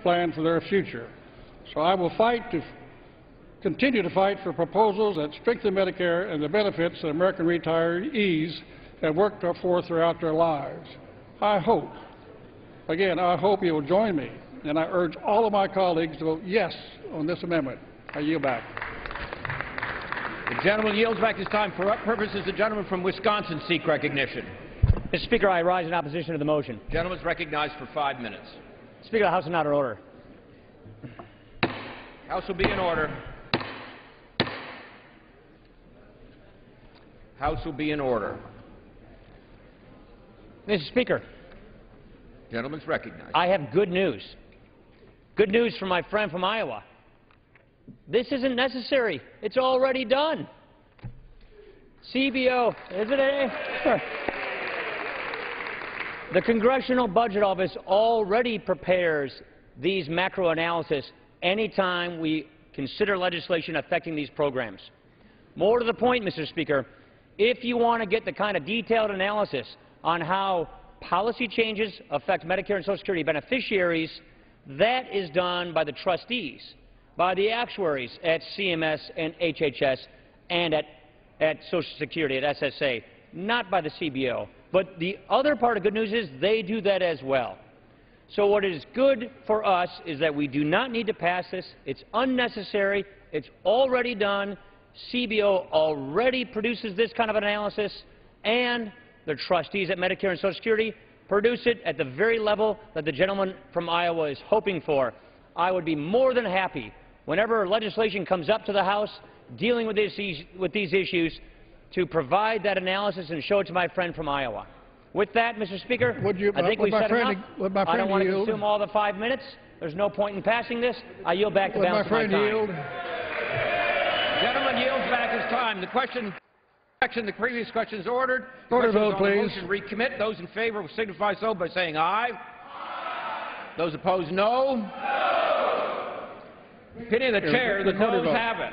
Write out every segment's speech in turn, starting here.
plan for their future. So I will continue to fight for proposals that strengthen Medicare and the benefits that American retirees have worked for throughout their lives. I hope you will join me, and I urge all of my colleagues to vote yes on this amendment. I yield back. The gentleman yields back his time. For what purposes the gentleman from Wisconsin seek recognition? Mr. Speaker, I rise in opposition to the motion. The gentleman is recognized for 5 minutes. Speaker, the House is not in order. House will be in order. House will be in order. Mr. Speaker, Gentleman's recognized. I have good news. Good news from my friend from Iowa. This isn't necessary. It's already done. CBO, isn't it? The Congressional Budget Office already prepares these macro analysis anytime we consider legislation affecting these programs. More to the point, Mr. Speaker, if you want to get the kind of detailed analysis on how policy changes affect Medicare and Social Security beneficiaries, that is done by the trustees, by the actuaries at CMS and HHS and at Social Security, at SSA, not by the CBO. But the other part of good news is they do that as well. So what is good for us is that we do not need to pass this. It's unnecessary. It's already done. CBO already produces this kind of analysis, and the trustees at Medicare and Social Security produce it at the very level that the gentleman from Iowa is hoping for. I would be more than happy whenever legislation comes up to the House dealing with these issues to provide that analysis and show it to my friend from Iowa. With that, Mr. Speaker, I think we've said enough. I don't want to consume all the 5 minutes. There's no point in passing this. I yield back the balance of my time. The gentleman yields back his time. The previous question is ordered. Order vote, please. Motion recommit. Those in favor will signify so by saying aye. Aye. Those opposed, no. No. Opinion of the chair, the noes have it.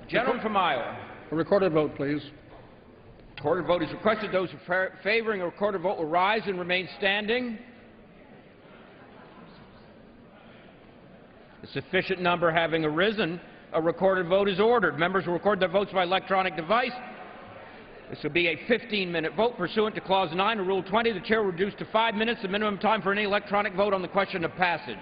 Gentleman from Iowa. A recorded vote, please. Recorded vote is requested. Those favoring a recorded vote will rise and remain standing. A sufficient number having arisen, a recorded vote is ordered. Members will record their votes by electronic device. This will be a 15-minute vote pursuant to Clause 9 of Rule 20. The chair will reduce to 5 minutes the minimum time for any electronic vote on the question of passage.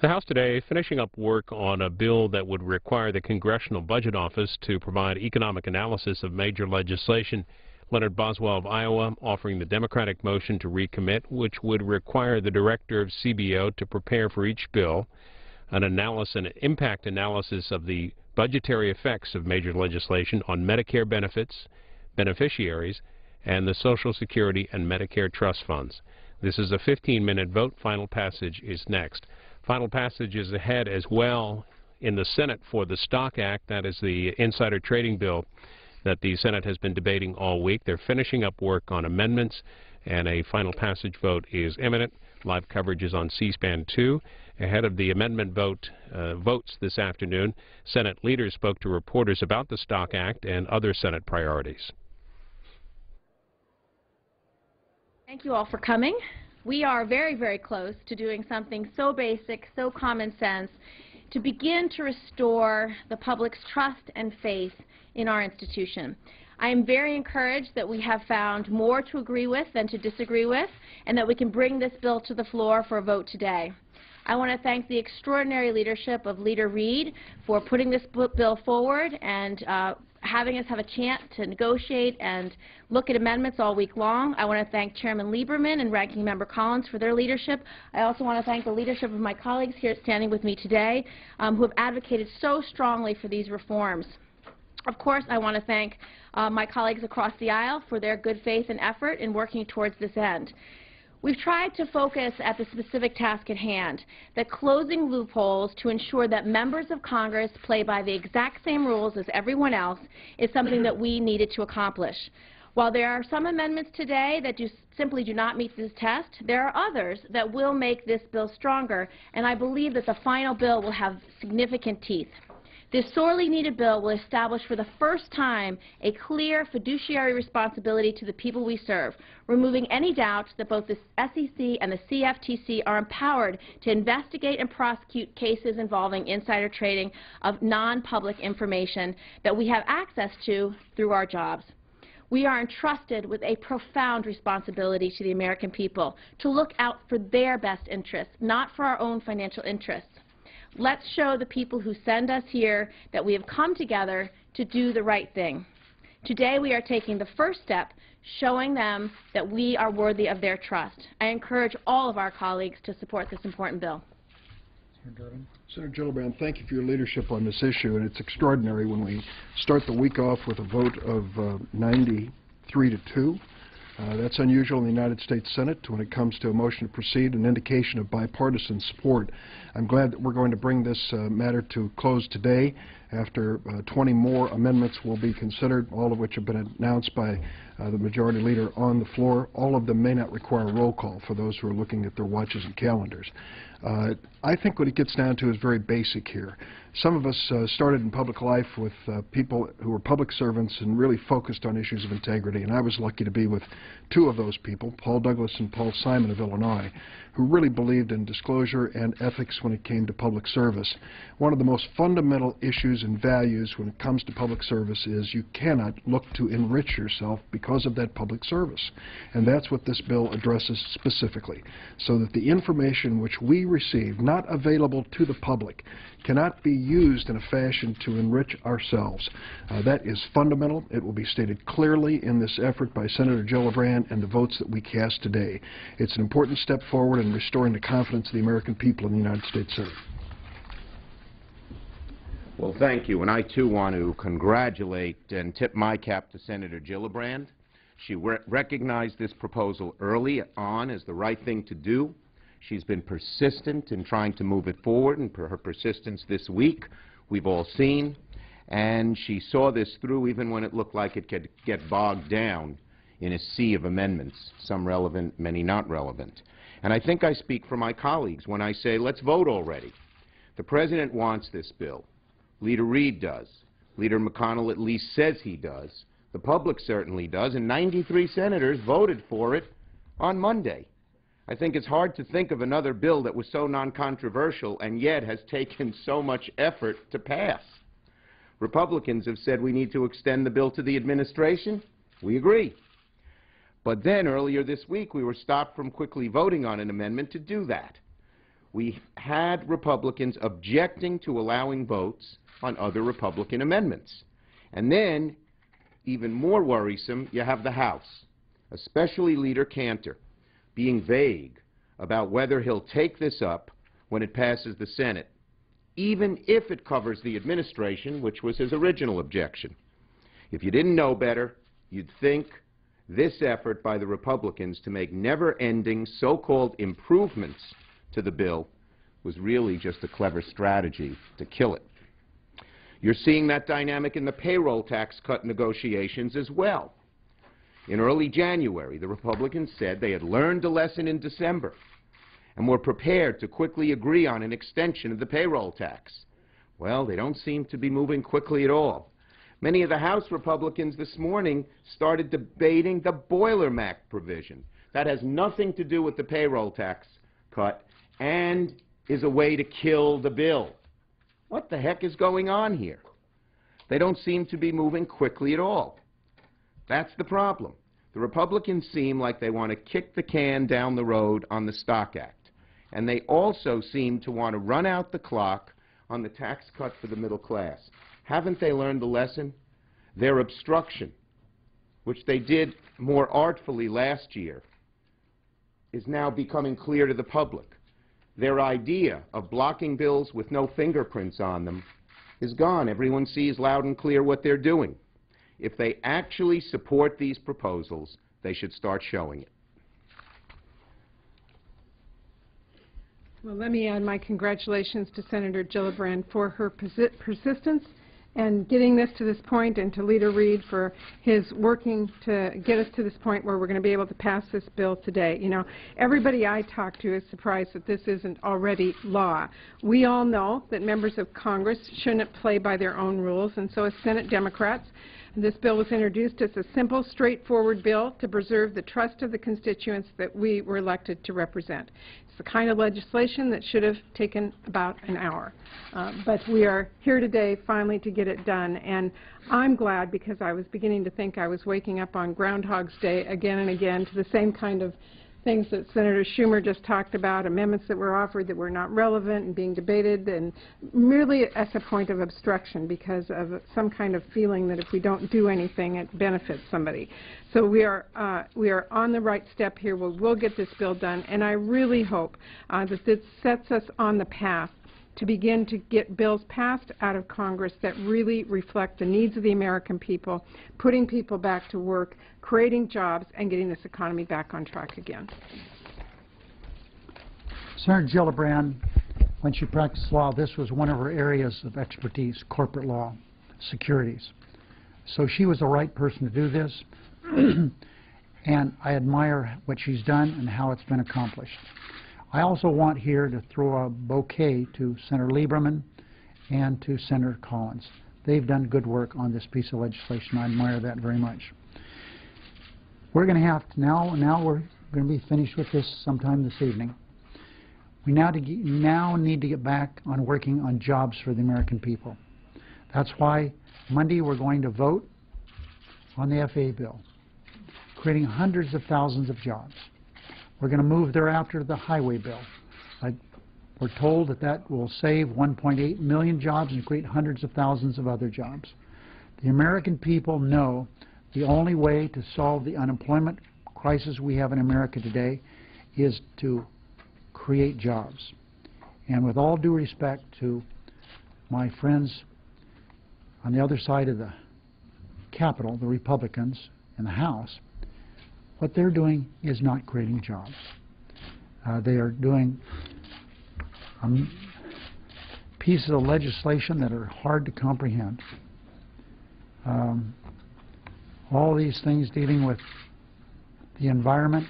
The House today finishing up work on a bill that would require the Congressional Budget Office to provide economic analysis of major legislation. Leonard Boswell of Iowa offering the Democratic motion to recommit, which would require the director of CBO to prepare for each bill an impact analysis of the budgetary effects of major legislation on Medicare benefits, beneficiaries, and the Social Security and Medicare trust funds. This is a 15-minute vote. Final passage is next. Final passage is ahead as well in the Senate for the Stock Act. That is the insider trading bill that the Senate has been debating all week. They're finishing up work on amendments, and a final passage vote is imminent. Live coverage is on C-SPAN 2. Ahead of the amendment votes this afternoon, Senate leaders spoke to reporters about the Stock Act and other Senate priorities. Thank you all for coming. We are very, very close to doing something so basic, so common sense, to begin to restore the public's trust and faith in our institution. I am very encouraged that we have found more to agree with than to disagree with, and that we can bring this bill to the floor for a vote today. I want to thank the extraordinary leadership of Leader Reid for putting this bill forward and having us have a chance to negotiate and look at amendments all week long. I want to thank Chairman Lieberman and Ranking Member Collins for their leadership. I also want to thank the leadership of my colleagues here standing with me today who have advocated so strongly for these reforms. Of course, I want to thank my colleagues across the aisle for their good faith and effort in working towards this end. We've tried to focus at the specific task at hand, that closing loopholes to ensure that members of Congress play by the exact same rules as everyone else is something that we needed to accomplish. While there are some amendments today that simply do not meet this test, there are others that will make this bill stronger, and I believe that the final bill will have significant teeth. This sorely needed bill will establish for the first time a clear fiduciary responsibility to the people we serve, removing any doubt that both the SEC and the CFTC are empowered to investigate and prosecute cases involving insider trading of non-public information that we have access to through our jobs. We are entrusted with a profound responsibility to the American people to look out for their best interests, not for our own financial interests. Let's show the people who send us here that we have come together to do the right thing. Today we are taking the first step, showing them that we are worthy of their trust. I encourage all of our colleagues to support this important bill. Senator Gillibrand, thank you for your leadership on this issue, and it's extraordinary when we start the week off with a vote of 93-2. That's unusual in the United States Senate when it comes to a motion to proceed, an indication of bipartisan support. I'm glad that we're going to bring this matter to close today after 20 more amendments will be considered, all of which have been announced by the Majority Leader on the floor. All of them may not require a roll call for those who are looking at their watches and calendars. I think what it gets down to is very basic here. Some of us started in public life with people who were public servants and really focused on issues of integrity, and I was lucky to be with two of those people, Paul Douglas and Paul Simon of Illinois, who really believed in disclosure and ethics when it came to public service. One of the most fundamental issues and values when it comes to public service is you cannot look to enrich yourself because of that public service. And that's what this bill addresses specifically, so that the information which we receive, not available to the public, cannot be used in a fashion to enrich ourselves. That is fundamental. It will be stated clearly in this effort by Senator Gillibrand and the votes that we cast today. It's an important step forward in restoring the confidence of the American people in the United States Senate. Well, thank you, and I too want to congratulate and tip my cap to Senator Gillibrand. She recognized this proposal early on as the right thing to do. She's been persistent in trying to move it forward, and her persistence this week we've all seen. And she saw this through even when it looked like it could get bogged down in a sea of amendments, some relevant, many not relevant. And I think I speak for my colleagues when I say, let's vote already. The President wants this bill. Leader Reid does. Leader McConnell at least says he does. The public certainly does, and 93 senators voted for it on Monday. I think it's hard to think of another bill that was so non-controversial and yet has taken so much effort to pass. Republicans have said we need to extend the bill to the administration. We agree. But then earlier this week we were stopped from quickly voting on an amendment to do that. We had Republicans objecting to allowing votes on other Republican amendments. And then, even more worrisome, you have the House, especially Leader Cantor, being vague about whether he'll take this up when it passes the Senate, even if it covers the administration, which was his original objection. If you didn't know better, you'd think this effort by the Republicans to make never-ending so-called improvements to the bill was really just a clever strategy to kill it. You're seeing that dynamic in the payroll tax cut negotiations as well. In early January, the Republicans said they had learned a lesson in December and were prepared to quickly agree on an extension of the payroll tax. Well, they don't seem to be moving quickly at all. Many of the House Republicans this morning started debating the Boiler Act provision. That has nothing to do with the payroll tax cut and is a way to kill the bill. What the heck is going on here? They don't seem to be moving quickly at all. That's the problem. The Republicans seem like they want to kick the can down the road on the Stock Act. And they also seem to want to run out the clock on the tax cut for the middle class. Haven't they learned the lesson? Their obstruction, which they did more artfully last year, is now becoming clear to the public. Their idea of blocking bills with no fingerprints on them is gone. Everyone sees loud and clear what they're doing. If they actually support these proposals, they should start showing it. Well, let me add my congratulations to Senator Gillibrand for her persistence and getting this to this point, and to Leader Reid for his working to get us to this point where we're going to be able to pass this bill today. You know, everybody I talk to is surprised that this isn't already law. We all know that members of Congress shouldn't play by their own rules, and so as Senate Democrats, this bill was introduced as a simple, straightforward bill to preserve the trust of the constituents that we were elected to represent. It's the kind of legislation that should have taken about an hour. But we are here today finally to get it done, and I'm glad, because I was beginning to think I was waking up on Groundhog's Day again and again to the same kind of things that Senator Schumer just talked about, amendments that were offered that were not relevant and being debated, and merely as a point of obstruction because of some kind of feeling that if we don't do anything, it benefits somebody. So we are on the right step here. We'll get this bill done, and I really hope that this sets us on the path to begin to get bills passed out of Congress that really reflect the needs of the American people, putting people back to work, creating jobs, and getting this economy back on track again. Senator Gillibrand, when she practiced law, this was one of her areas of expertise, corporate law, securities. So she was the right person to do this, and I admire what she's done and how it's been accomplished. I also want here to throw a bouquet to Senator Lieberman and to Senator Collins. They've done good work on this piece of legislation. I admire that very much. We're going to have to now we're going to be finished with this sometime this evening. We now need to get back on working on jobs for the American people. That's why Monday we're going to vote on the FAA bill, creating hundreds of thousands of jobs. We're going to move thereafter to the highway bill. We're told that that will save 1.8 million jobs and create hundreds of thousands of other jobs. The American people know the only way to solve the unemployment crisis we have in America today is to create jobs. And with all due respect to my friends on the other side of the Capitol, the Republicans in the House, what they're doing is not creating jobs. They are doing pieces of legislation that are hard to comprehend. All these things dealing with the environment,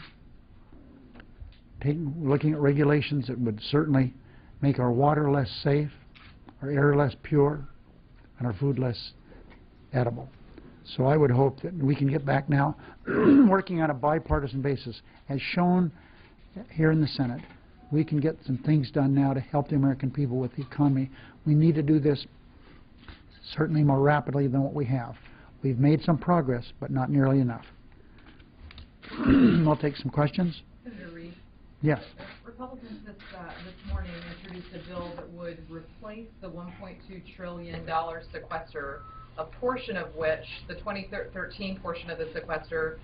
looking at regulations that would certainly make our water less safe, our air less pure, and our food less edible. So I would hope that we can get back now working on a bipartisan basis. As shown here in the Senate, we can get some things done now to help the American people with the economy. We need to do this certainly more rapidly than what we have. We've made some progress, but not nearly enough. We'll take some questions. Senator Reid. Yes. Republicans this morning introduced a bill that would replace the $1.2 trillion sequester, a portion of which, the 2013 portion of the sequester,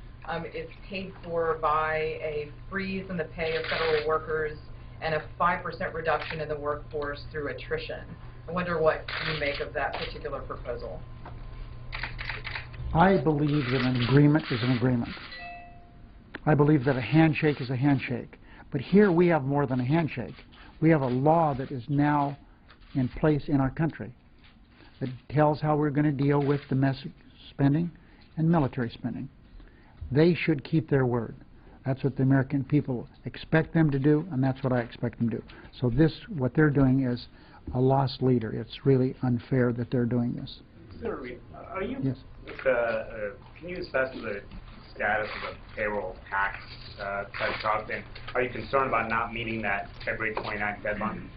is paid for by a freeze in the pay of federal workers and a 5% reduction in the workforce through attrition. I wonder what you make of that particular proposal. I believe that an agreement is an agreement. I believe that a handshake is a handshake. But here we have more than a handshake. We have a law that is now in place in our country that tells how we're going to deal with domestic spending and military spending. They should keep their word. That's what the American people expect them to do, and that's what I expect them to do. So this, what they're doing, is a lost leader. It's really unfair that they're doing this. Senator Reid, are you, yes. Can you assess the status of the payroll tax talk, and are you concerned about not meeting that February 29th deadline?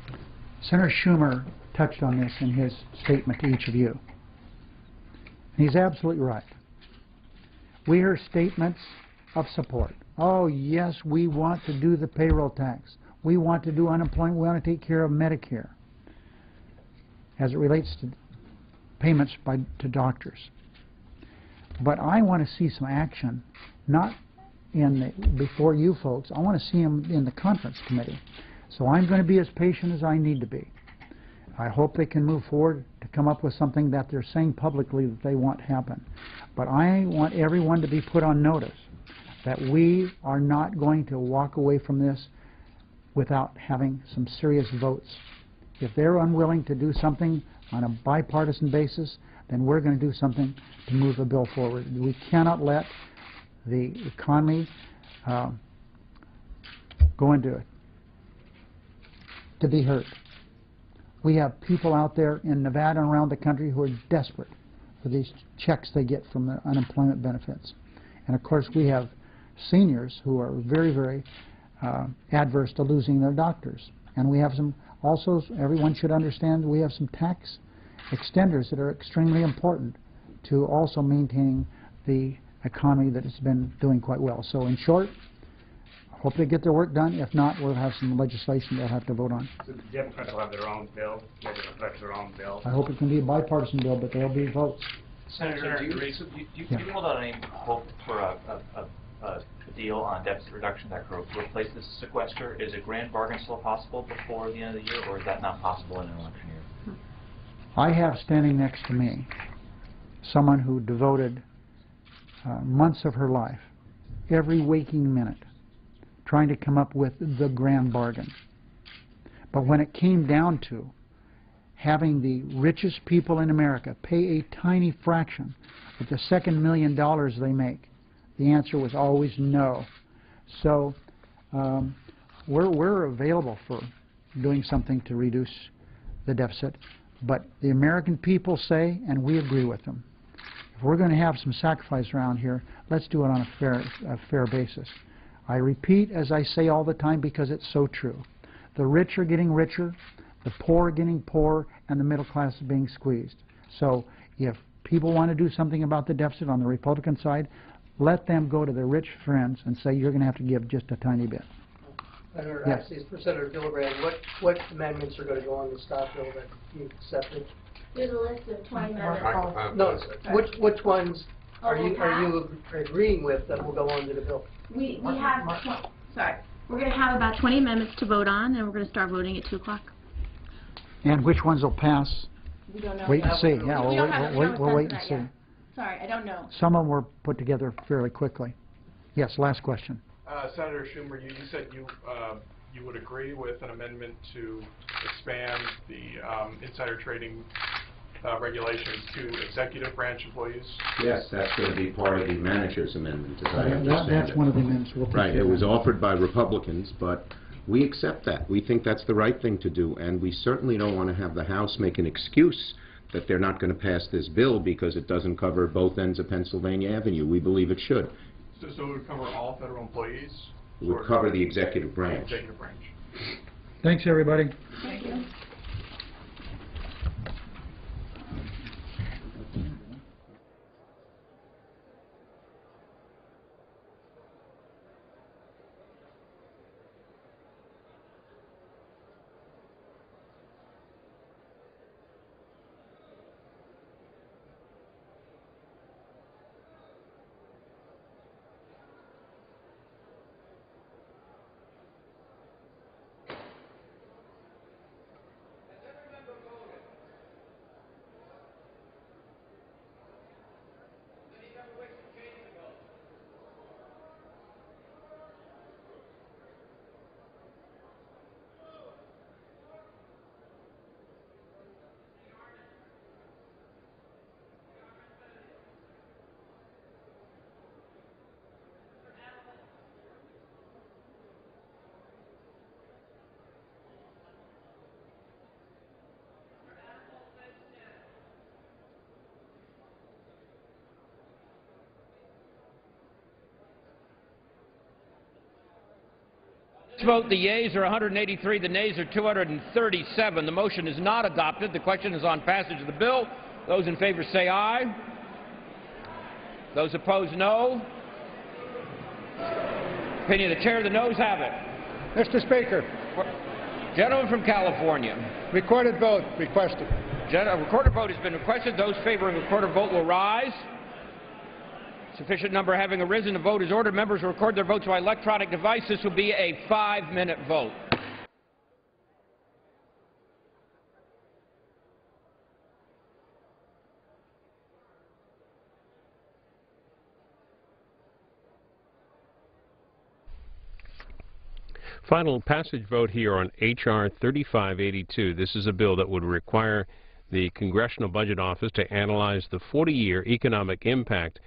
Senator Schumer touched on this in his statement to each of you. He's absolutely right. We hear statements of support. Oh, yes, we want to do the payroll tax. We want to do unemployment. We want to take care of Medicare as it relates to payments to doctors. But I want to see some action, not before you folks. I want to see them in the conference committee. So I'm going to be as patient as I need to be. I hope they can move forward to come up with something that they're saying publicly that they want happen. But I want everyone to be put on notice that we are not going to walk away from this without having some serious votes. If they're unwilling to do something on a bipartisan basis, then we're going to do something to move the bill forward. We cannot let the economy go into it to be hurt. We have people out there in Nevada and around the country who are desperate for these checks they get from the unemployment benefits. And of course we have seniors who are very, very adverse to losing their doctors. And we have some, also everyone should understand, we have some tax extenders that are extremely important to also maintaining the economy that has been doing quite well. So in short, hope they get their work done. If not, we'll have some legislation they'll have to vote on. So the Democrats will have their own bill, maybe reflect their own bill. I hope it can be a bipartisan bill, but there'll be votes. Senator, do you hold out any hope for a deal on deficit reduction that could replace this sequester? Is a grand bargain still possible before the end of the year, or is that not possible in an election year? I have standing next to me someone who devoted months of her life, every waking minute, trying to come up with the grand bargain. But when it came down to having the richest people in America pay a tiny fraction of the second $1 million they make, the answer was always no. So we're available for doing something to reduce the deficit, but the American people say, and we agree with them, if we're going to have some sacrifice around here, let's do it on a fair basis. I repeat, as I say all the time, because it's so true. The rich are getting richer, the poor are getting poorer, and the middle class is being squeezed. So if people want to do something about the deficit on the Republican side, let them go to their rich friends and say, you're going to have to give just a tiny bit. Senator, Yes. actually, for Senator Gillibrand, what amendments are going to go on the stop bill that you accepted? There's a list of 20 amendments. No, which ones are you agreeing with that will go on to the bill? We have, we're going to have about 20 amendments to vote on, and we're going to start voting at 2 o'clock. And which ones will pass? We don't know. Wait and see. Yeah, we'll wait and see. Sorry, I don't know. Some of them were put together fairly quickly. Yes, last question. Senator Schumer, you said you would agree with an amendment to expand the insider trading regulations to executive branch employees? Yes, that's going to be part of the manager's amendment, as I understand it. That's one of the amendments we'll take. Right, it was offered by Republicans, but we accept that. We think that's the right thing to do, and we certainly don't want to have the House make an excuse that they're not going to pass this bill because it doesn't cover both ends of Pennsylvania Avenue. We believe it should. So it would cover all federal employees? It would cover the executive branch. Executive branch. Thanks, everybody. Thank you. Vote. The yeas are 183, the nays are 237. The motion is not adopted. The question is on passage of the bill. Those in favor say aye. Those opposed, no. Opinion of the chair, the noes have it. Mr. Speaker. Gentleman from California. Recorded vote requested. A recorded vote has been requested. Those favoring a recorded vote will rise. Sufficient number having arisen, the vote is ordered. Members will record their votes by electronic device. This will be a 5-minute vote. Final passage vote here on H.R. 3582. This is a bill that would require the Congressional Budget Office to analyze the 40-year economic impact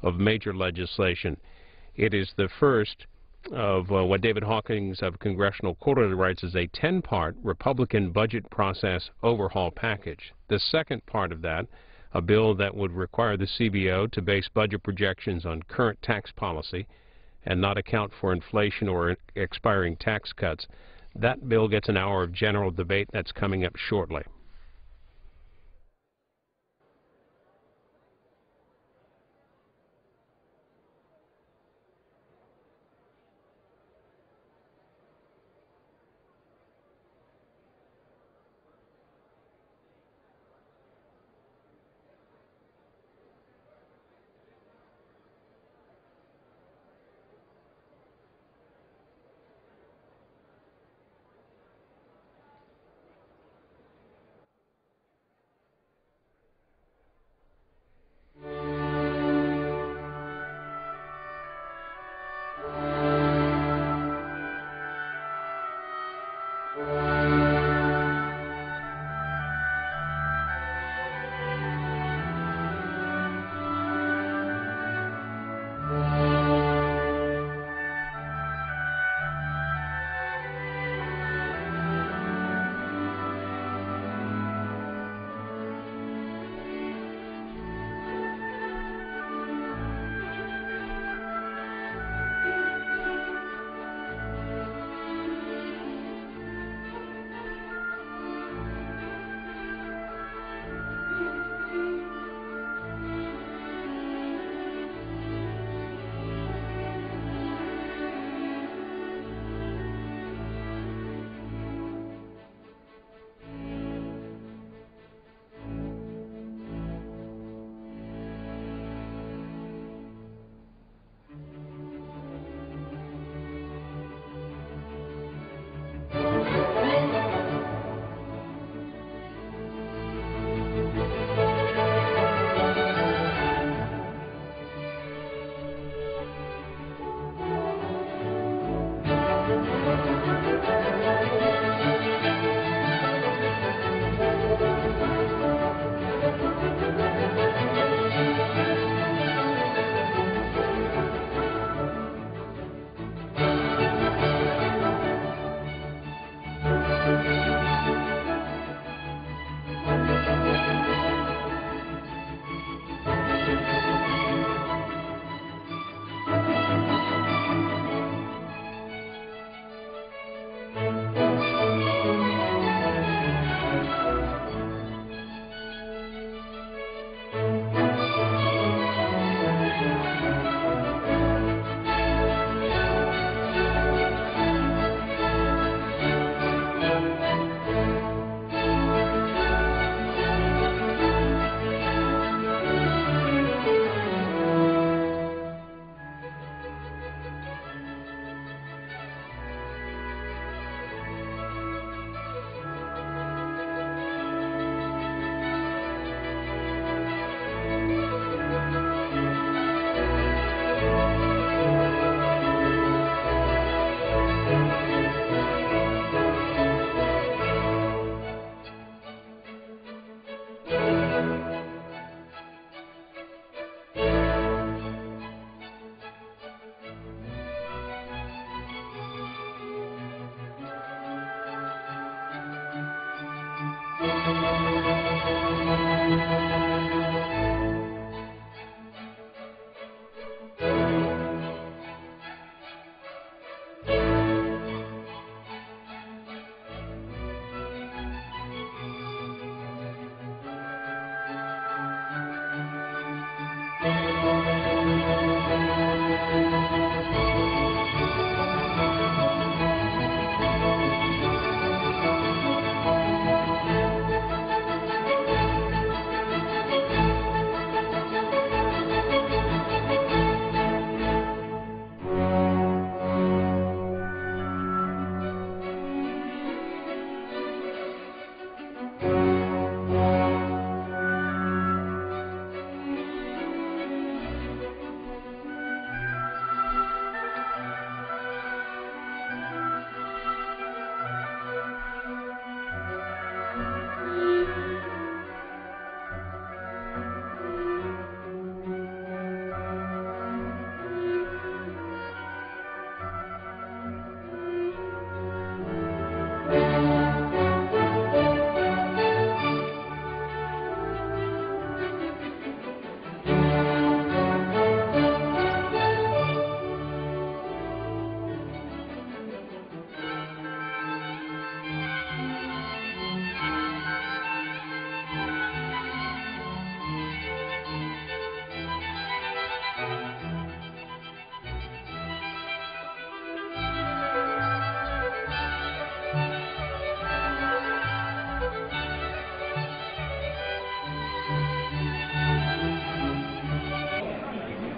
of major legislation. It is the first of what David Hawkins of Congressional Quarterly writes as a 10-part Republican budget process overhaul package. The second part of that, a bill that would require the CBO to base budget projections on current tax policy and not account for inflation or expiring tax cuts. That bill gets an hour of general debate. That's coming up shortly.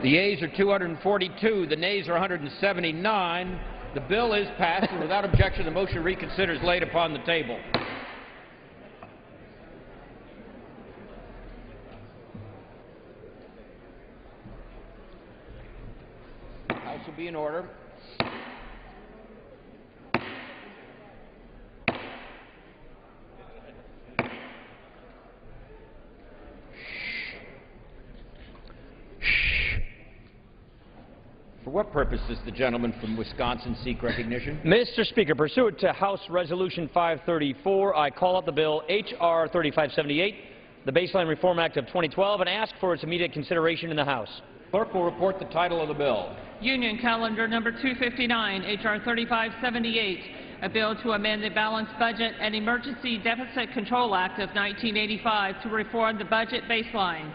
The yeas are 242, the nays are 179. The bill is passed, and without objection, the motion to reconsider is laid upon the table. House will be in order. For what purpose does the gentleman from Wisconsin seek recognition? Mr. Speaker, pursuant to House Resolution 534, I call up the bill H.R. 3578, the Baseline Reform Act of 2012, and ask for its immediate consideration in the House. Clerk will report the title of the bill. Union Calendar Number 259, H.R. 3578, a bill to amend the Balanced Budget and Emergency Deficit Control Act of 1985 to reform the budget baseline.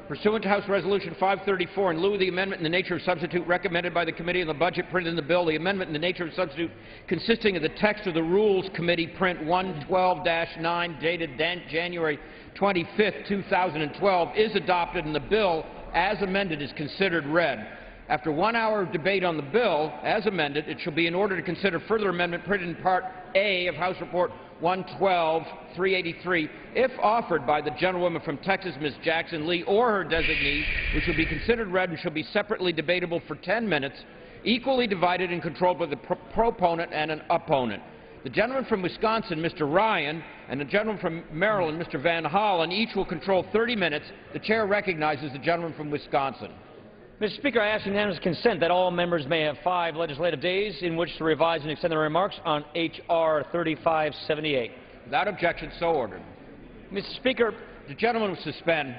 Pursuant to House Resolution 534, in lieu of the amendment in the nature of substitute recommended by the Committee on the Budget printed in the bill, the amendment in the nature of substitute consisting of the text of the Rules Committee Print 112-9 dated January 25, 2012 is adopted, and the bill, as amended, is considered read. After 1 hour of debate on the bill, as amended, it shall be in order to consider further amendment printed in Part A of House Report 112-383, if offered by the gentlewoman from Texas, Ms. Jackson Lee, or her designee, which will be considered read and shall be separately debatable for 10 minutes, equally divided and controlled by the proponent and an opponent. The gentleman from Wisconsin, Mr. Ryan, and the gentleman from Maryland, Mr. Van Hollen, each will control 30 minutes. The chair recognizes the gentleman from Wisconsin. Mr. Speaker, I ask unanimous consent that all members may have 5 legislative days in which to revise and extend their remarks on H.R. 3578. Without objection, so ordered. Mr. Speaker, the gentleman will suspend.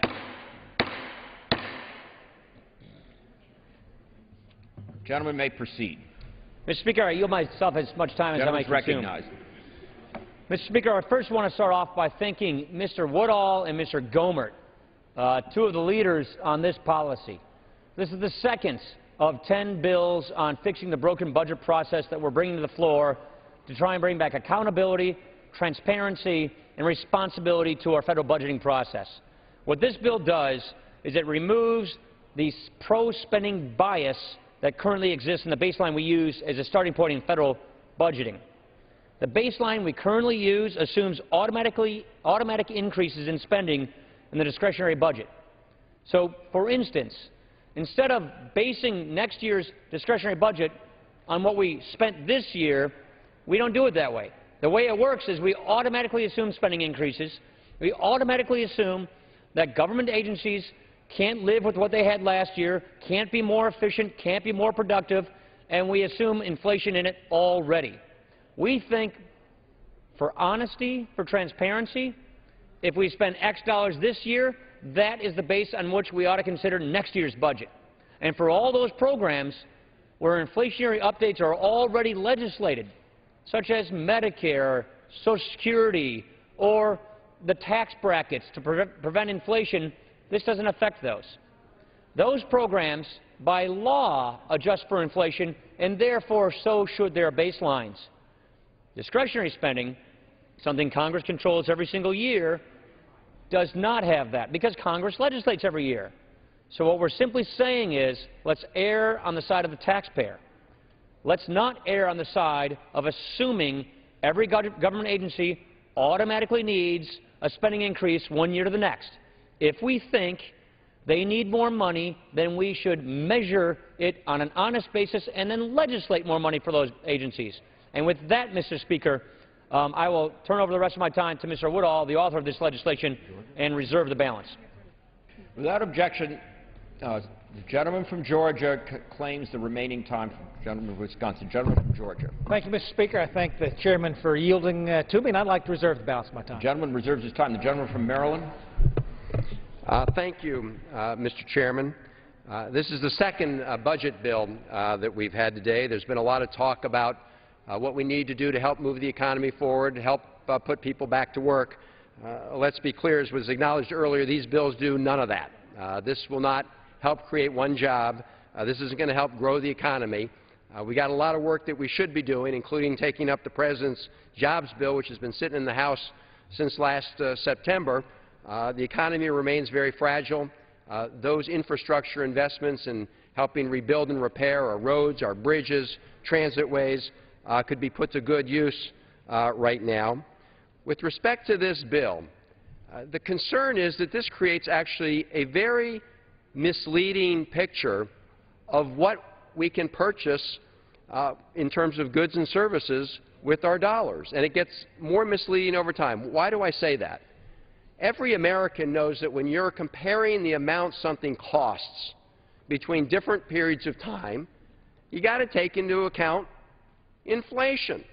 Gentleman may proceed. Mr. Speaker, I yield myself as much time as I may consume. Recognized. Mr. Speaker, I first want to start off by thanking Mr. Woodall and Mr. Gohmert, two of the leaders on this policy. This is the second of 10 bills on fixing the broken budget process that we're bringing to the floor to try and bring back accountability, transparency, and responsibility to our federal budgeting process. What this bill does is it removes the pro-spending bias that currently exists in the baseline we use as a starting point in federal budgeting. The baseline we currently use assumes automatic increases in spending in the discretionary budget. So, for instance, instead of basing next year's discretionary budget on what we spent this year, we don't do it that way. The way it works is we automatically assume spending increases. We automatically assume that government agencies can't live with what they had last year, can't be more efficient, can't be more productive, and we assume inflation in it already. We think for honesty, for transparency, if we spend X dollars this year, that is the base on which we ought to consider next year's budget. And for all those programs where inflationary updates are already legislated, such as Medicare, Social Security, or the tax brackets to prevent inflation, this doesn't affect those. Those programs, by law, adjust for inflation, and therefore so should their baselines. Discretionary spending, something Congress controls every single year, does not have that because Congress legislates every year. So what we're simply saying is let's err on the side of the taxpayer. Let's not err on the side of assuming every government agency automatically needs a spending increase 1 year to the next. If we think they need more money, then we should measure it on an honest basis and then legislate more money for those agencies. And with that, Mr. Speaker, I will turn over the rest of my time to Mr. Woodall, the author of this legislation, and reserve the balance. Without objection, the gentleman from Georgia claims the remaining time from the gentleman from Wisconsin. Gentleman from Georgia. Thank you, Mr. Speaker. I thank the chairman for yielding to me, and I'd like to reserve the balance of my time. The gentleman reserves his time. The gentleman from Maryland. Thank you, Mr. Chairman. This is the second budget bill that we've had today. There's been a lot of talk about what we need to do to help move the economy forward, help put people back to work. Let's be clear, as was acknowledged earlier, these bills do none of that. This will not help create one job. This isn't going to help grow the economy. We got a lot of work that we should be doing, including taking up the President's jobs bill, which has been sitting in the House since last September. The economy remains very fragile. those infrastructure investments in helping rebuild and repair our roads, our bridges, transitways could be put to good use right now. With respect to this bill, the concern is that this creates actually a very misleading picture of what we can purchase in terms of goods and services with our dollars, and it gets more misleading over time. Why do I say that? Every American knows that when you're comparing the amount something costs between different periods of time, you got to take into account inflation.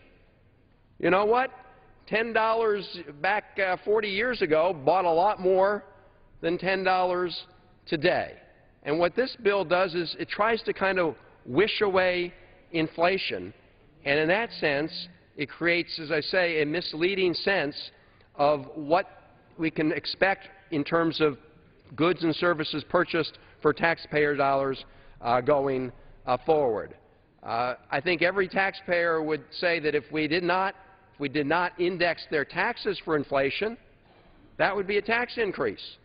You know what? $10 back 40 years ago bought a lot more than $10 today. And what this bill does is it tries to kind of wish away inflation, and in that sense, it creates, as I say, a misleading sense of what we can expect in terms of goods and services purchased for taxpayer dollars going forward. I think every taxpayer would say that if we did not index their taxes for inflation, that would be a tax increase.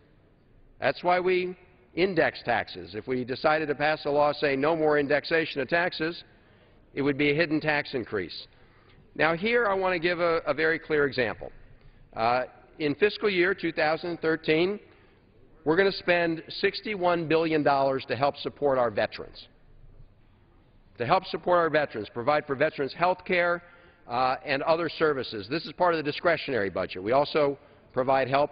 That's why we index taxes. If we decided to pass a law saying no more indexation of taxes, it would be a hidden tax increase. Now here I want to give a very clear example. In fiscal year 2013, we're going to spend $61 billion to help support our veterans. To help support our veterans, provide for veterans health care and other services. This is part of the discretionary budget. We also provide help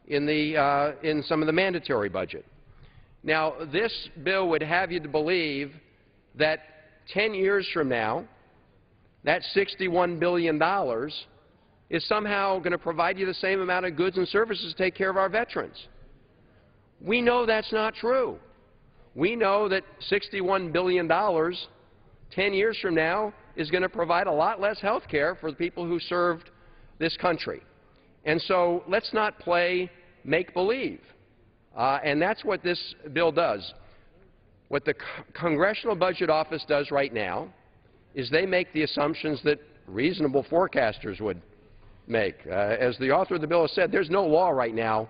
in some of the mandatory budget. Now, this bill would have you to believe that 10 years from now, that $61 billion is somehow going to provide you the same amount of goods and services to take care of our veterans. We know that's not true. We know that $61 billion 10 years from now is going to provide a lot less health care for the people who served this country. And so let's not play make-believe. And that's what this bill does. What the Congressional Budget Office does right now is they make the assumptions that reasonable forecasters would make. As the author of the bill has said, there's no law right now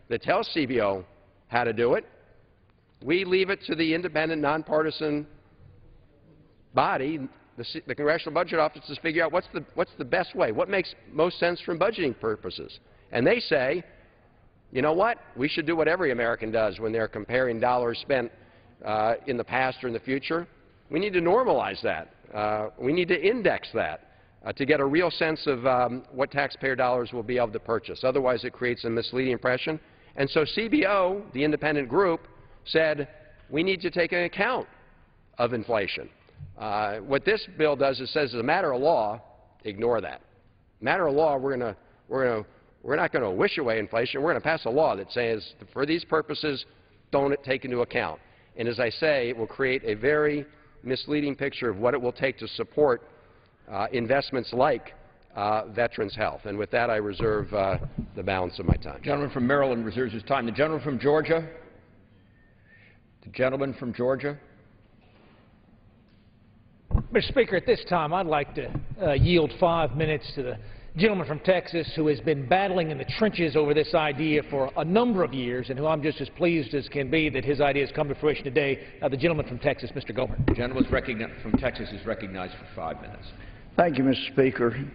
that tells CBO how to do it. We leave it to the independent, nonpartisan body, the Congressional Budget Office, to figure out what's the best way, what makes most sense from budgeting purposes. And they say, you know what, we should do what every American does when they're comparing dollars spent in the past or in the future. We need to normalize that. We need to index that to get a real sense of what taxpayer dollars will be able to purchase. Otherwise, it creates a misleading impression. And so CBO, the independent group, said we need to take an account of inflation. What this bill does is says, as a matter of law, ignore that. Matter of law, we're not going to wish away inflation. We're going to pass a law that says, for these purposes, don't take into account. And as I say, it will create a very misleading picture of what it will take to support investments like veterans' health. And with that, I reserve the balance of my time. The gentleman from Maryland reserves his time. The gentleman from Georgia. The gentleman from Georgia. Mr. Speaker, at this time, I'd like to yield 5 minutes to the gentleman from Texas who has been battling in the trenches over this idea for a number of years and who I'm just as pleased as can be that his idea has come to fruition today. The gentleman from Texas, Mr. Gohmert. The gentleman from Texas is recognized for 5 minutes. Thank you, Mr. Speaker.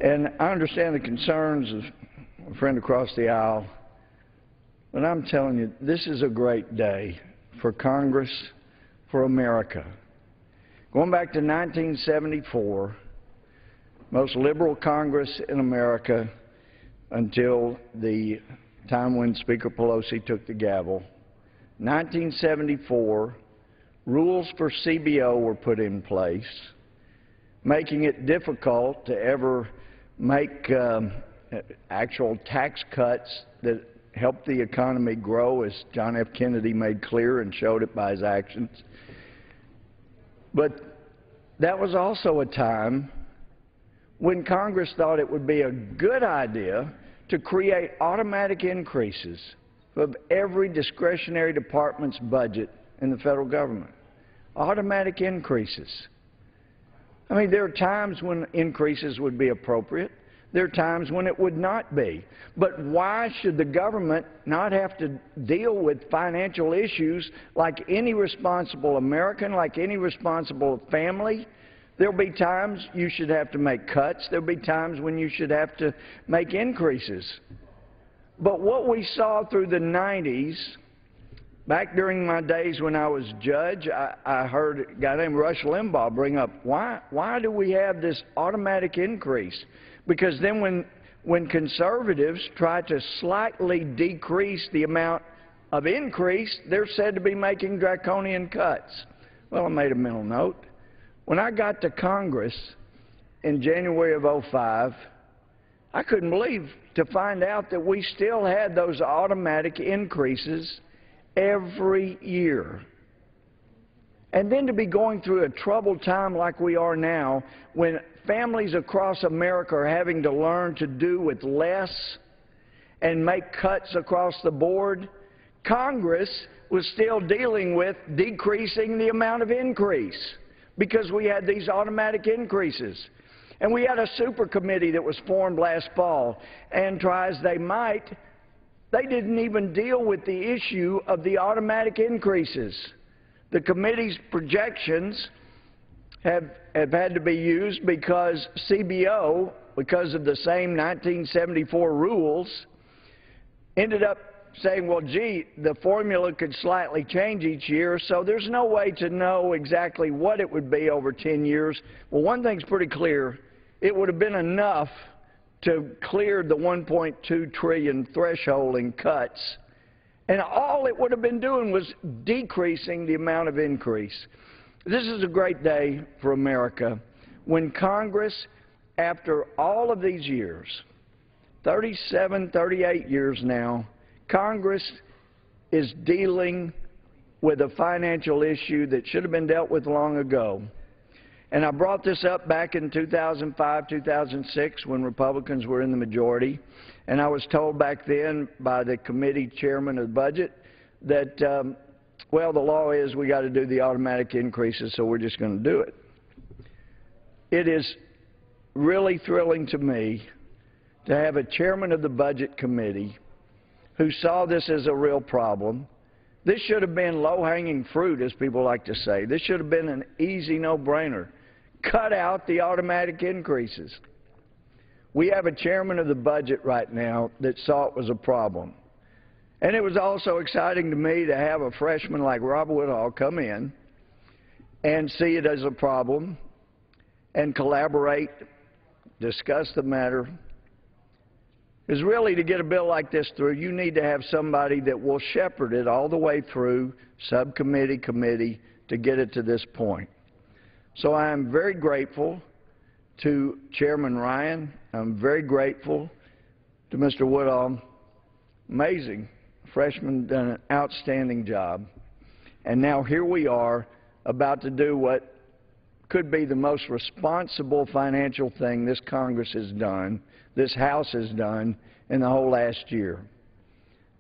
And I understand the concerns of a friend across the aisle, but I'm telling you, this is a great day for Congress, for America. Going back to 1974, most liberal Congress in America until the time when Speaker Pelosi took the gavel. 1974, rules for CBO were put in place, making it difficult to ever make actual tax cuts that helped the economy grow, as John F. Kennedy made clear and showed it by his actions. But that was also a time when Congress thought it would be a good idea to create automatic increases of every discretionary department's budget in the federal government. Automatic increases. I mean, there are times when increases would be appropriate. There are times when it would not be. But why should the government not have to deal with financial issues like any responsible American, like any responsible family? There'll be times you should have to make cuts. There'll be times when you should have to make increases. But what we saw through the 90s, back during my days when I was judge, I heard a guy named Rush Limbaugh bring up, why do we have this automatic increase? Because then when conservatives try to slightly decrease the amount of increase, they're said to be making draconian cuts. Well, I made a mental note. When I got to Congress in January of '05, I couldn't believe to find out that we still had those automatic increases every year. And then to be going through a troubled time like we are now, when families across America are having to learn to do with less and make cuts across the board, Congress was still dealing with decreasing the amount of increase because we had these automatic increases. And we had a super committee that was formed last fall, and try as they might, they didn't even deal with the issue of the automatic increases. The committee's projections have had to be used because CBO, because of the same 1974 rules, ended up saying, well, gee, the formula could slightly change each year, so there's no way to know exactly what it would be over 10 years. Well, one thing's pretty clear. It would have been enough to clear the $1.2 trillion threshold in cuts, and all it would have been doing was decreasing the amount of increase. This is a great day for America when Congress, after all of these years, 37, 38 years now, Congress is dealing with a financial issue that should have been dealt with long ago. And I brought this up back in 2005, 2006 when Republicans were in the majority, and I was told back then by the committee chairman of the budget that, well, the law is we got to do the automatic increases, so we're just going to do it. It is really thrilling to me to have a chairman of the budget committee who saw this as a real problem. This should have been low-hanging fruit, as people like to say. This should have been an easy no-brainer. Cut out the automatic increases. We have a chairman of the budget right now that saw it was a problem. And it was also exciting to me to have a freshman like Rob Woodall come in and see it as a problem and collaborate, discuss the matter. Because really, to get a bill like this through, you need to have somebody that will shepherd it all the way through, subcommittee, committee, to get it to this point. So I am very grateful to Chairman Ryan. I'm very grateful to Mr. Woodall. Amazing. Freshman done an outstanding job. And now here we are about to do what could be the most responsible financial thing this Congress has done, this House has done in the whole last year.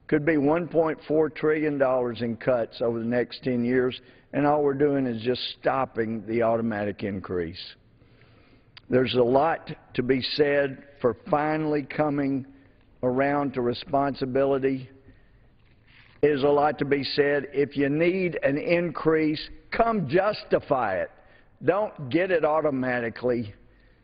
Could be $1.4 trillion in cuts over the next 10 years, and all we're doing is just stopping the automatic increase. There's a lot to be said for finally coming around to responsibility. There's a lot to be said. If you need an increase, come justify it. Don't get it automatically.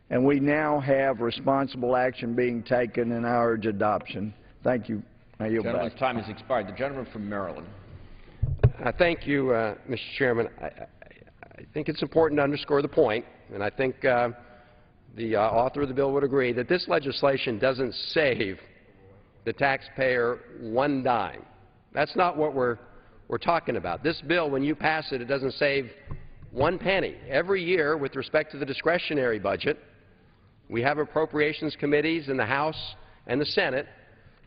And we now have responsible action being taken in our urge adoption. Thank you. I yield back. Gentleman's time has expired. The gentleman from Maryland. Thank you, Mr. Chairman. I think it's important to underscore the point, and I think the author of the bill would agree, that this legislation doesn't save the taxpayer one dime. That's not what we're talking about. This bill, when you pass it, it doesn't save one penny. Every year, with respect to the discretionary budget, we have appropriations committees in the House and the Senate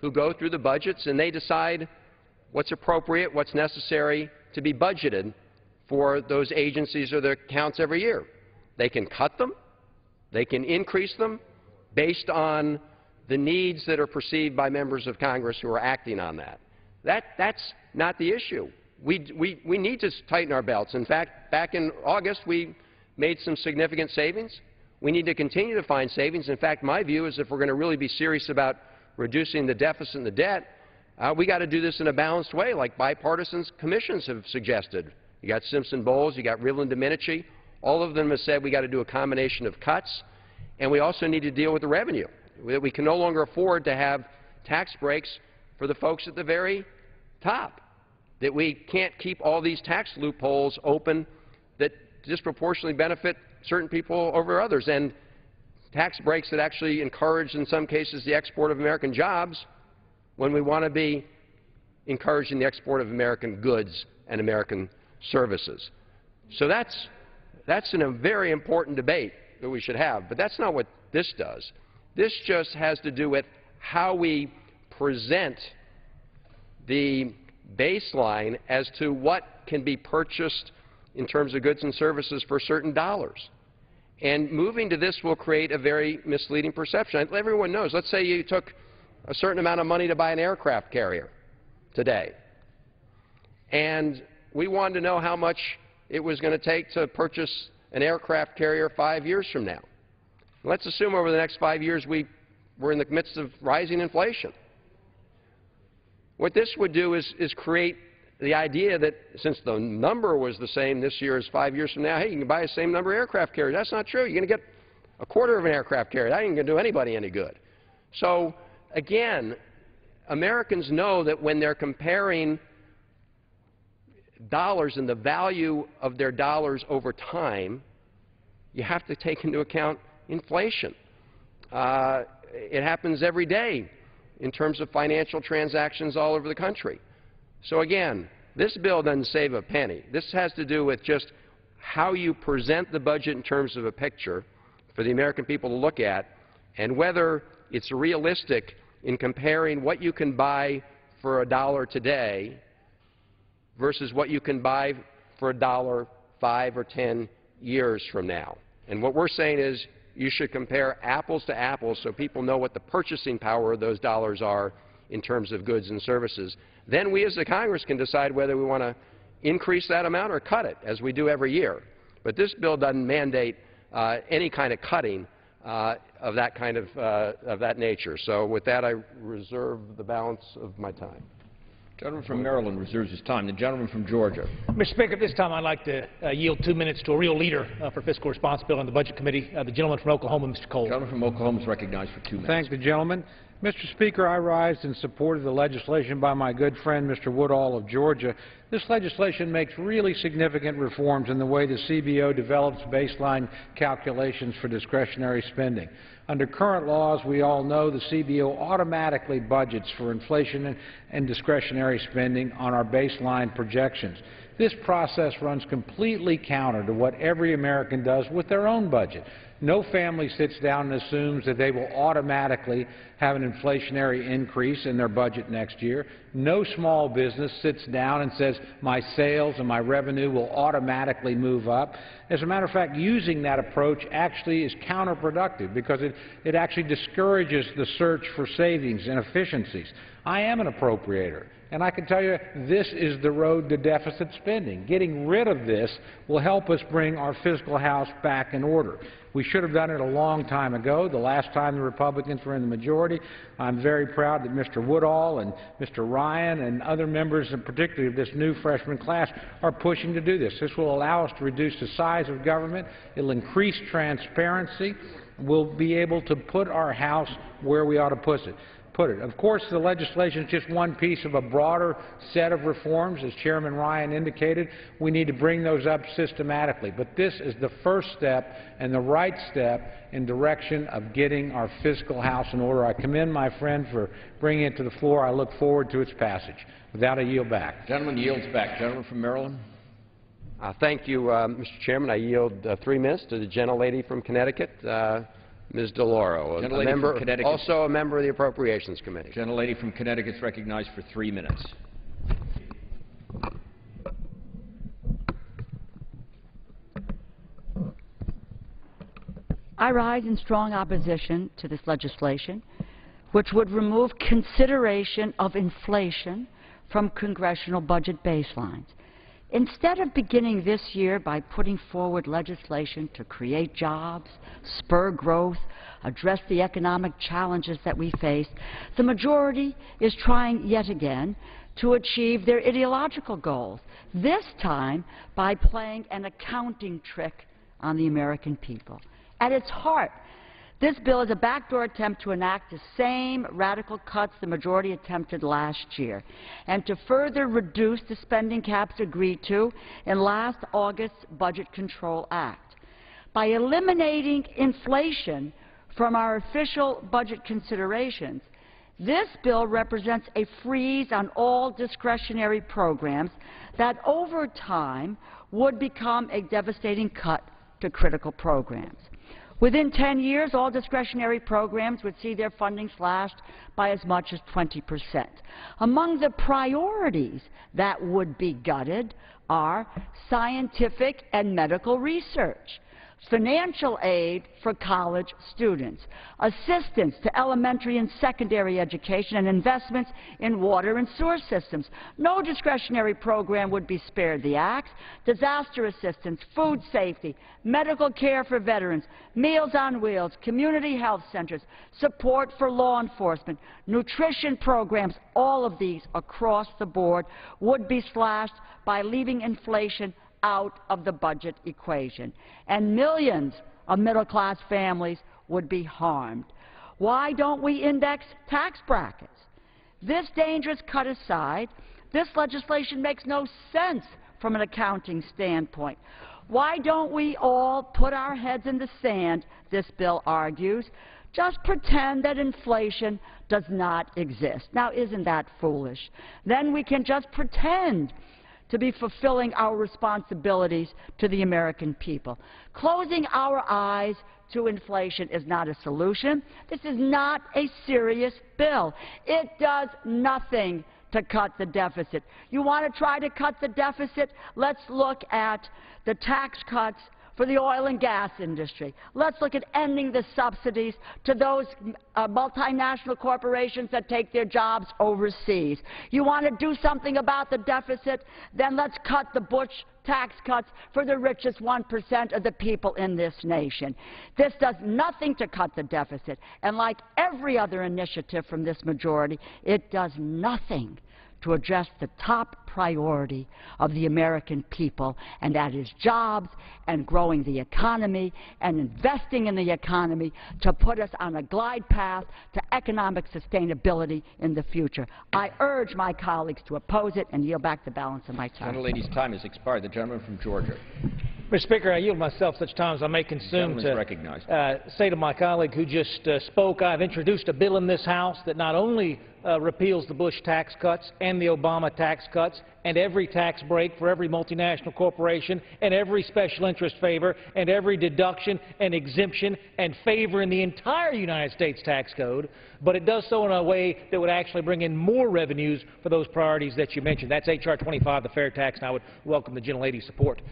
who go through the budgets and they decide what's appropriate, what's necessary to be budgeted for those agencies or their accounts every year. They can cut them, they can increase them based on the needs that are perceived by members of Congress who are acting on that. That's not the issue. We need to tighten our belts. In fact, back in August, we made some significant savings. We need to continue to find savings. In fact, my view is if we're going to really be serious about reducing the deficit and the debt, we got to do this in a balanced way, like bipartisan commissions have suggested. You got Simpson-Bowles, you got Rivlin-Domenici. All of them have said we got to do a combination of cuts, and we also need to deal with the revenue. We can no longer afford to have tax breaks for the folks at the very top. That we can't keep all these tax loopholes open that disproportionately benefit certain people over others, and tax breaks that actually encourage, in some cases, the export of American jobs when we want to be encouraging the export of American goods and American services. So that's a very important debate that we should have, but that's not what this does. This just has to do with how we present the baseline as to what can be purchased in terms of goods and services for certain dollars. And moving to this will create a very misleading perception. Everyone knows, let's say you took a certain amount of money to buy an aircraft carrier today, and we wanted to know how much it was going to take to purchase an aircraft carrier 5 years from now. Let's assume over the next 5 years we're in the midst of rising inflation. What this would do is create the idea that since the number was the same this year as 5 years from now, hey, you can buy the same number of aircraft carriers. That's not true. You're going to get a quarter of an aircraft carrier. That ain't going to do anybody any good. So, again, Americans know that when they're comparing dollars and the value of their dollars over time, you have to take into account inflation. It happens every day in terms of financial transactions all over the country. So again, this bill doesn't save a penny. This has to do with just how you present the budget in terms of a picture for the American people to look at, and whether it's realistic in comparing what you can buy for $1 today versus what you can buy for $1 5 or 10 years from now. And what we're saying is you should compare apples to apples so people know what the purchasing power of those dollars are in terms of goods and services. Then we as the Congress can decide whether we want to increase that amount or cut it, as we do every year. But this bill doesn't mandate any kind of cutting of that nature. So with that, I reserve the balance of my time. The gentleman from Maryland reserves his time. The gentleman from Georgia. Mr. Speaker, at this time I'd like to yield 2 minutes to a real leader for fiscal responsibility on the Budget Committee, the gentleman from Oklahoma, Mr. Cole. The gentleman from Oklahoma is recognized for 2 minutes. Thank the gentleman. Mr. Speaker, I rise in support of the legislation by my good friend, Mr. Woodall of Georgia. This legislation makes really significant reforms in the way the CBO develops baseline calculations for discretionary spending. Under current laws, we all know the CBO automatically budgets for inflation and discretionary spending on our baseline projections. This process runs completely counter to what every American does with their own budget. No family sits down and assumes that they will automatically have an inflationary increase in their budget next year. No small business sits down and says, my sales and my revenue will automatically move up. As a matter of fact, using that approach actually is counterproductive because it actually discourages the search for savings and efficiencies. I am an appropriator, and I can tell you this is the road to deficit spending. Getting rid of this will help us bring our fiscal house back in order. We should have done it a long time ago, the last time the Republicans were in the majority. I'm very proud that Mr. Woodall and Mr. Ryan and other members, and particularly of this new freshman class, are pushing to do this. This will allow us to reduce the size of government. It will increase transparency. We'll be able to put our house where we ought to put it. Of course, the legislation is just one piece of a broader set of reforms. As Chairman Ryan indicated, we need to bring those up systematically. But this is the first step and the right step in direction of getting our fiscal house in order. I commend my friend for bringing it to the floor. I look forward to its passage. With that, I yield back. Gentleman yields back. Gentleman from Maryland. Thank you, Mr. Chairman. I yield 3 minutes to the gentlelady from Connecticut, Ms. DeLauro, also a member of the Appropriations Committee. Gentlelady from Connecticut is recognized for 3 minutes. I rise in strong opposition to this legislation, which would remove consideration of inflation from congressional budget baselines. Instead of beginning this year by putting forward legislation to create jobs, spur growth, address the economic challenges that we face, the majority is trying yet again to achieve their ideological goals, this time by playing an accounting trick on the American people. At its heart, this bill is a backdoor attempt to enact the same radical cuts the majority attempted last year, and to further reduce the spending caps agreed to in last August's Budget Control Act. By eliminating inflation from our official budget considerations, this bill represents a freeze on all discretionary programs that over time would become a devastating cut to critical programs. Within 10 years, all discretionary programs would see their funding slashed by as much as 20%. Among the priorities that would be gutted are scientific and medical research, financial aid for college students, assistance to elementary and secondary education, and investments in water and sewer systems. No discretionary program would be spared the axe. Disaster assistance, food safety, medical care for veterans, Meals on Wheels, community health centers, support for law enforcement, nutrition programs, all of these across the board would be slashed by leaving inflation out of the budget equation, and millions of middle-class families would be harmed. Why don't we index tax brackets? This dangerous cut aside, this legislation makes no sense from an accounting standpoint. Why don't we all put our heads in the sand, this bill argues, just pretend that inflation does not exist. Now, isn't that foolish? Then we can just pretend to be fulfilling our responsibilities to the American people. Closing our eyes to inflation is not a solution. This is not a serious bill. It does nothing to cut the deficit. You want to try to cut the deficit? Let's look at the tax cuts for the oil and gas industry. Let's look at ending the subsidies to those multinational corporations that take their jobs overseas. You want to do something about the deficit? Then let's cut the Bush tax cuts for the richest 1% of the people in this nation. This does nothing to cut the deficit, and like every other initiative from this majority, it does nothing to address the top priority of the American people, and that is jobs and growing the economy and investing in the economy to put us on a glide path to economic sustainability in the future. I urge my colleagues to oppose it and yield back the balance of my time. The gentlelady's time has expired. The gentleman from Georgia. Mr. Speaker, I yield myself such time as I may consume to say to my colleague who just spoke, I've introduced a bill in this House that not only repeals the Bush tax cuts and the Obama tax cuts and every tax break for every multinational corporation and every special interest favor and every deduction and exemption and favor in the entire United States tax code, but it does so in a way that would actually bring in more revenues for those priorities that you mentioned. That's H.R. 25, the fair tax, and I would welcome the gentlelady's support.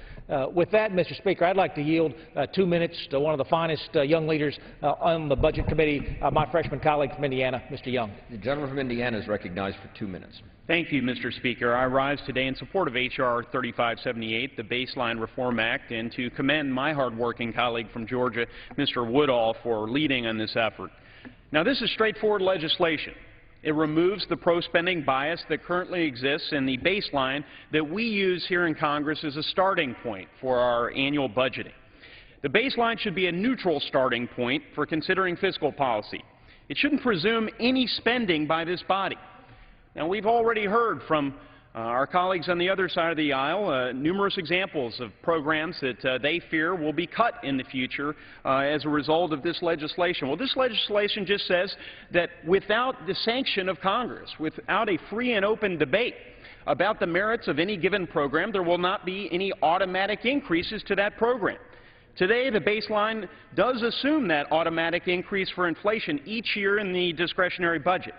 With that, Mr. Speaker, I'd like to yield 2 minutes to one of the finest young leaders on the Budget Committee, my freshman colleague from Indiana, Mr. Young. The gentleman from Indiana is recognized for 2 minutes. Thank you, Mr. Speaker. I rise today in support of H.R. 3578, the Baseline Reform Act, and to commend my hardworking colleague from Georgia, Mr. Woodall, for leading on this effort. Now, this is straightforward legislation. It removes the pro-spending bias that currently exists in the baseline that we use here in Congress as a starting point for our annual budgeting. The baseline should be a neutral starting point for considering fiscal policy. It shouldn't presume any spending by this body. Now, we've already heard from our colleagues on the other side of the aisle numerous examples of programs that they fear will be cut in the future as a result of this legislation. Well, this legislation just says that without the sanction of Congress, without a free and open debate about the merits of any given program, there will not be any automatic increases to that program. Today, the baseline does assume that automatic increase for inflation each year in the discretionary budget.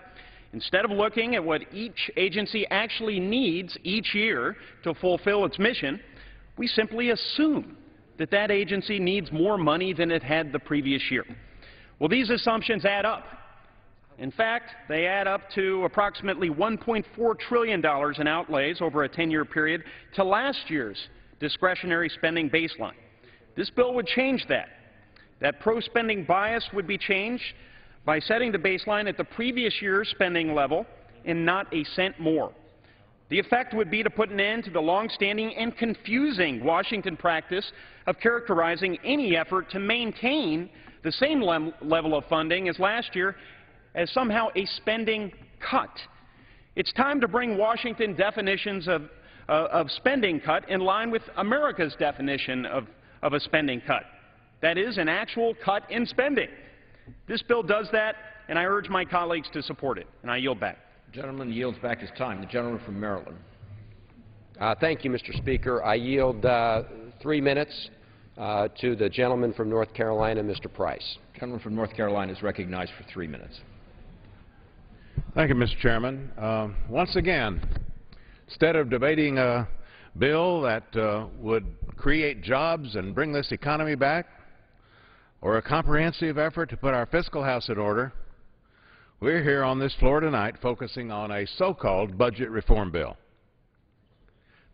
Instead of looking at what each agency actually needs each year to fulfill its mission, we simply assume that that agency needs more money than it had the previous year. Well, these assumptions add up. In fact, they add up to approximately $1.4 trillion in outlays over a 10-year period to last year's discretionary spending baseline. This bill would change that. That pro-spending bias would be changed by setting the baseline at the previous year's spending level and not a cent more. The effect would be to put an end to the long-standing and confusing Washington practice of characterizing any effort to maintain the same level of funding as last year as somehow a spending cut. It's time to bring Washington definitions of spending cut in line with America's definition of a spending cut. That is, an actual cut in spending. This bill does that, and I urge my colleagues to support it. And I yield back. The gentleman yields back his time. The gentleman from Maryland. Thank you, Mr. Speaker. I yield 3 minutes to the gentleman from North Carolina, Mr. Price. The gentleman from North Carolina is recognized for 3 minutes. Thank you, Mr. Chairman. Once again, instead of debating a bill that would create jobs and bring this economy back, or a comprehensive effort to put our fiscal house in order, we're here on this floor tonight focusing on a so-called budget reform bill.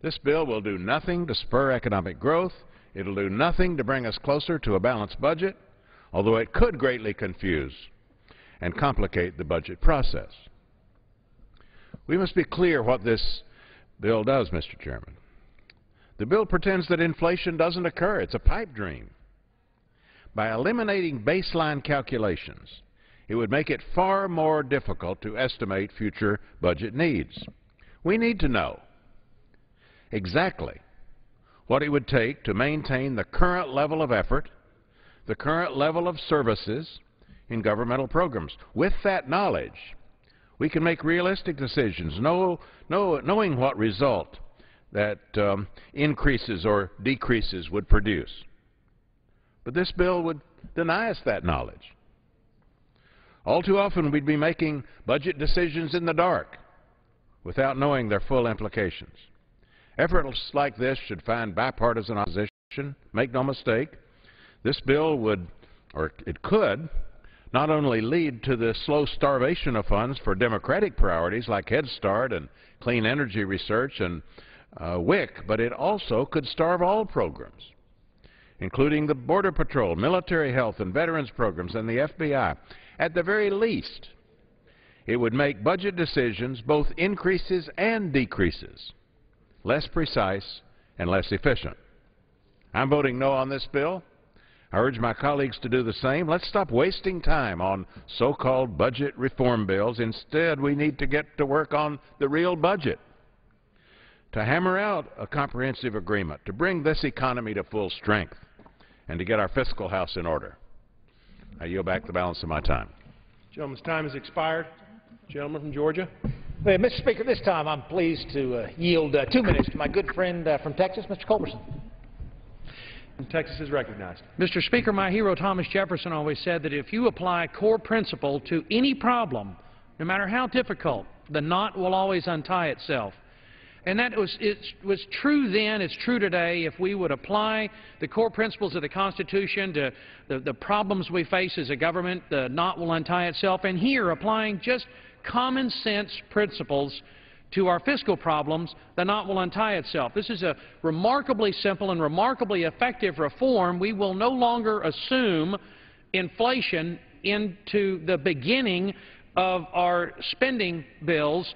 This bill will do nothing to spur economic growth. It'll do nothing to bring us closer to a balanced budget, although it could greatly confuse and complicate the budget process. We must be clear what this bill does, Mr. Chairman. The bill pretends that inflation doesn't occur. It's a pipe dream. By eliminating baseline calculations, it would make it far more difficult to estimate future budget needs. We need to know exactly what it would take to maintain the current level of effort, the current level of services in governmental programs. With that knowledge, we can make realistic decisions, knowing what result that increases or decreases would produce. But this bill would deny us that knowledge. All too often we'd be making budget decisions in the dark without knowing their full implications. Efforts like this should find bipartisan opposition. Make no mistake, this bill would, or it could, not only lead to the slow starvation of funds for Democratic priorities like Head Start and clean energy research and WIC, but it also could starve all programs, including the Border Patrol, military health and veterans programs, and the FBI. At the very least, it would make budget decisions, both increases and decreases, less precise and less efficient. I'm voting no on this bill. I urge my colleagues to do the same. Let's stop wasting time on so-called budget reform bills. Instead, we need to get to work on the real budget, to hammer out a comprehensive agreement, to bring this economy to full strength, and to get our fiscal house in order. I yield back the balance of my time. Gentleman's time has expired. Gentleman from Georgia. Mr. Speaker, this time I'm pleased to yield 2 minutes to my good friend from Texas, Mr. Culberson. Texas is recognized. Mr. Speaker, my hero Thomas Jefferson always said that if you apply core principle to any problem, no matter how difficult, the knot will always untie itself. And that was true then, it's true today. If we would apply the core principles of the Constitution to the problems we face as a government, the knot will untie itself. And here, applying just common sense principles to our fiscal problems, the knot will untie itself. This is a remarkably simple and remarkably effective reform. We will no longer assume inflation into the beginning of our spending bills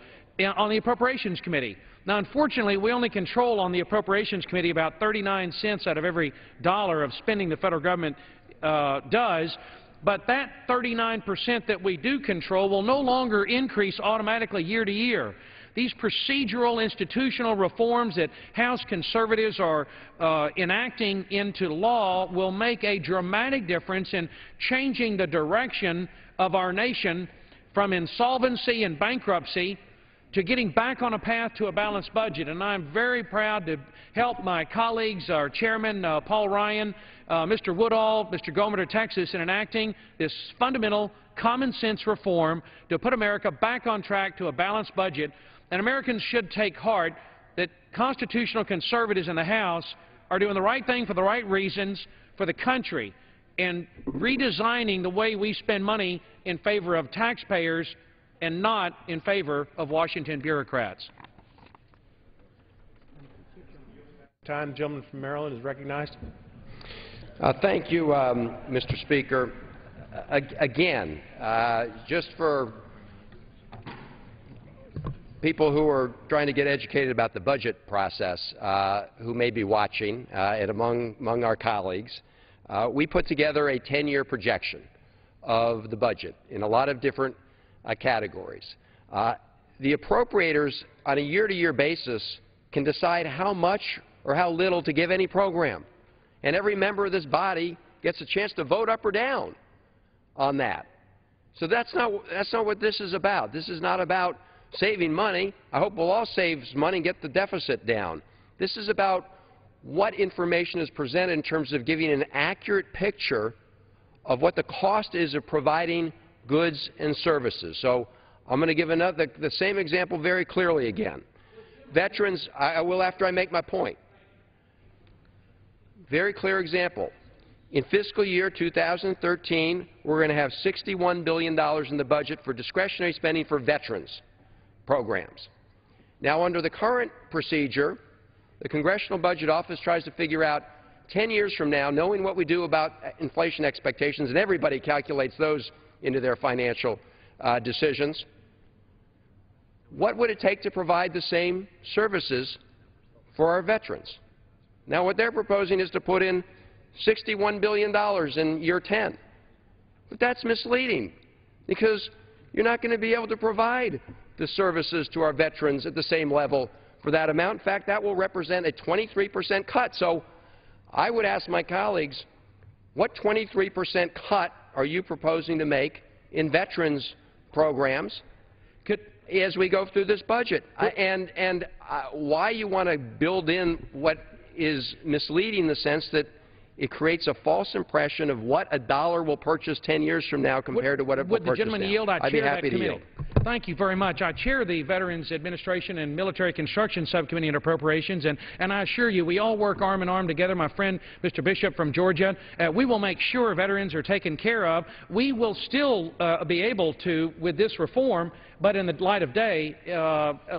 on the Appropriations Committee. Now, unfortunately, we only control on the Appropriations Committee about 39 cents out of every dollar of spending the federal government does, but that 39% that we do control will no longer increase automatically year to year. These procedural institutional reforms that House conservatives are enacting into law will make a dramatic difference in changing the direction of our nation from insolvency and bankruptcy to getting back on a path to a balanced budget. And I'm very proud to help my colleagues, our chairman, Paul Ryan, Mr. Woodall, Mr. Gohmert of Texas, in enacting this fundamental common sense reform to put America back on track to a balanced budget. And Americans should take heart that constitutional conservatives in the House are doing the right thing for the right reasons for the country. and redesigning the way we spend money in favor of taxpayers and not in favor of Washington bureaucrats. Time. The gentleman from Maryland is recognized. Thank you, Mr. Speaker. Again, just for people who are trying to get educated about the budget process, who may be watching, and among our colleagues, we put together a 10-year projection of the budget in a lot of different categories. The appropriators on a year-to-year basis can decide how much or how little to give any program. And every member of this body gets a chance to vote up or down on that. So that's not what this is about. This is not about saving money. I hope we'll all save money and get the deficit down. This is about what information is presented in terms of giving an accurate picture of what the cost is of providing goods and services. So I'm going to give the same example very clearly again. Veterans, I will after I make my point. Very clear example. In fiscal year 2013, we're going to have $61 billion in the budget for discretionary spending for veterans programs. Now, under the current procedure, the Congressional Budget Office tries to figure out 10 years from now, knowing what we do about inflation expectations, and everybody calculates those into their financial decisions, what would it take to provide the same services for our veterans? Now, what they're proposing is to put in $61 billion in year 10. But that's misleading, because you're not going to be able to provide the services to our veterans at the same level for that amount. In fact, that will represent a 23% cut. So I would ask my colleagues, what 23% cut are you proposing to make in veterans programs as we go through this budget? And why you want to build in what is misleading in the sense that it creates a false impression of what a dollar will purchase 10 years from now compared to what it will purchase now. Would the gentleman yield? I'd be happy to yield. Thank you very much. I chair the Veterans Administration and Military Construction Subcommittee on Appropriations, and I assure you we all work arm in arm together. My friend Mr. Bishop from Georgia, we will make sure veterans are taken care of. We will still be able to, with this reform, but in the light of day,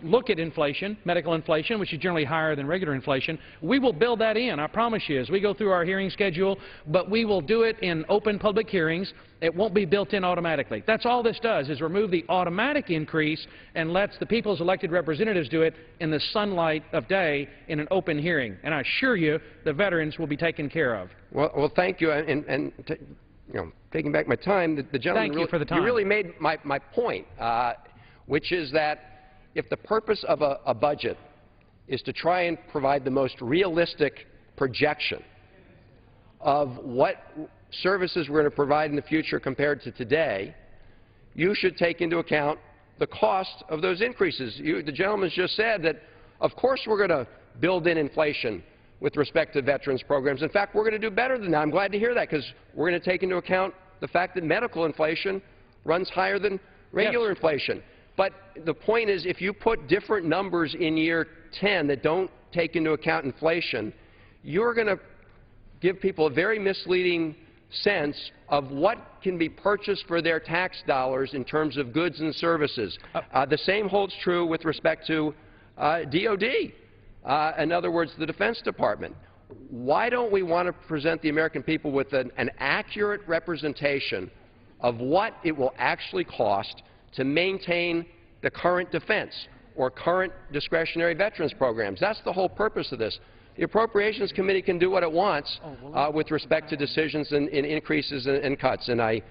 look at inflation, medical inflation, which is generally higher than regular inflation. We will build that in, I promise you, as we go through our hearing schedule, but we will do it in open public hearings. It won't be built in automatically. That's all this does, is remove the automatic increase and lets the people's elected representatives do it in the sunlight of day in an open hearing. And I assure you the veterans will be taken care of. Well, thank you. And taking back my time, the gentleman Thank you for the time. You really made my point, which is that if the purpose of a budget is to try and provide the most realistic projection of what services we're going to provide in the future compared to today, you should take into account the cost of those increases. The gentleman just said that, of course, we're going to build in inflation with respect to veterans programs. In fact, we're going to do better than that. I'm glad to hear that, because we're going to take into account the fact that medical inflation runs higher than regular inflation. But the point is, if you put different numbers in year 10 that don't take into account inflation, you're going to give people a very misleading sense of what can be purchased for their tax dollars in terms of goods and services. The same holds true with respect to DOD. In other words, the Defense Department. Why don't we want to present the American people with an accurate representation of what it will actually cost to maintain the current defense or current discretionary veterans programs? That's the whole purpose of this. The Appropriations Committee can do what it wants with respect to decisions in increases and cuts, and I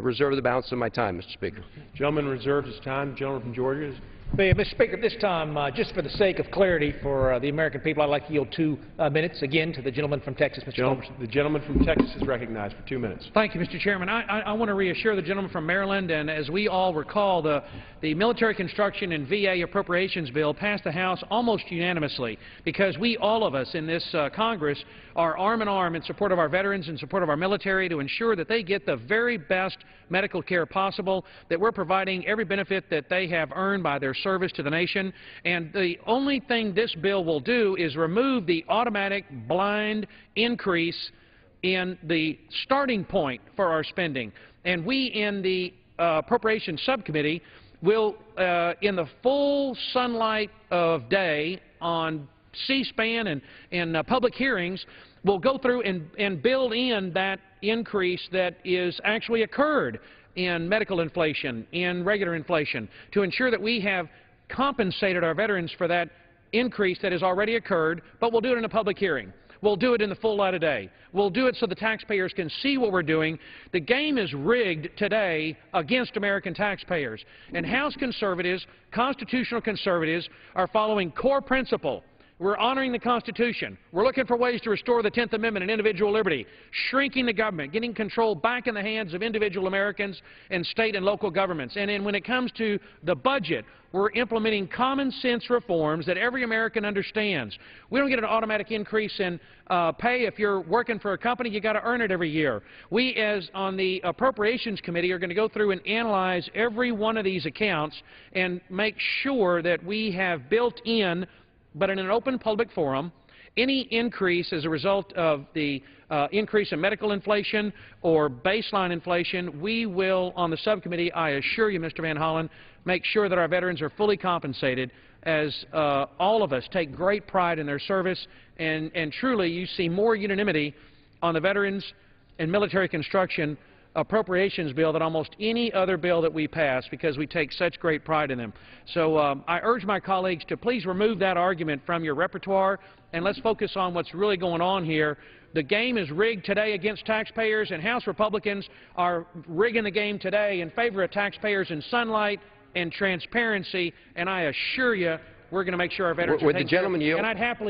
reserve the balance of my time, Mr. Speaker. Gentleman reserves his time. The gentleman from Georgia is. Mr. Speaker, at this time, just for the sake of clarity for the American people, I'd like to yield 2 minutes again to the gentleman from Texas, Mr. Culberson. The gentleman from Texas is recognized for 2 minutes. Thank you, Mr. Chairman. I want to reassure the gentleman from Maryland, and as we all recall, the Military Construction and VA Appropriations Bill passed the House almost unanimously, because we, all of us in this Congress, are arm in arm in support of our veterans, in support of our military, to ensure that they get the very best medical care possible, that we're providing every benefit that they have earned by their service to the nation. And the only thing this bill will do is remove the automatic blind increase in the starting point for our spending. And we in the Appropriations Subcommittee will, in the full sunlight of day on C-SPAN and public hearings, will go through and build in that increase that is actually occurred in medical inflation, in regular inflation, to ensure that we have compensated our veterans for that increase that has already occurred, but we'll do it in a public hearing. We'll do it in the full light of day. We'll do it so the taxpayers can see what we're doing. The game is rigged today against American taxpayers. And House conservatives, constitutional conservatives, are following core principle. We're honoring the Constitution. We're looking for ways to restore the 10th Amendment and individual liberty, shrinking the government, getting control back in the hands of individual Americans and state and local governments. And then when it comes to the budget, we're implementing common sense reforms that every American understands. We don't get an automatic increase in pay. If you're working for a company, you've got to earn it every year. We, as on the Appropriations Committee, are going to go through and analyze every one of these accounts and make sure that we have built in, but in an open public forum, any increase as a result of the increase in medical inflation or baseline inflation, we will, on the subcommittee, I assure you, Mr. Van Hollen, make sure that our veterans are fully compensated, as all of us take great pride in their service, and truly you see more unanimity on the Veterans and Military Construction Appropriations Bill than almost any other bill that we pass, because we take such great pride in them. So I urge my colleagues to please remove that argument from your repertoire, and let's focus on what's really going on here. The game is rigged today against taxpayers, and House Republicans are rigging the game today in favor of taxpayers in sunlight and transparency, and I assure you we're going to make sure our veterans are taken care of. And I'd happily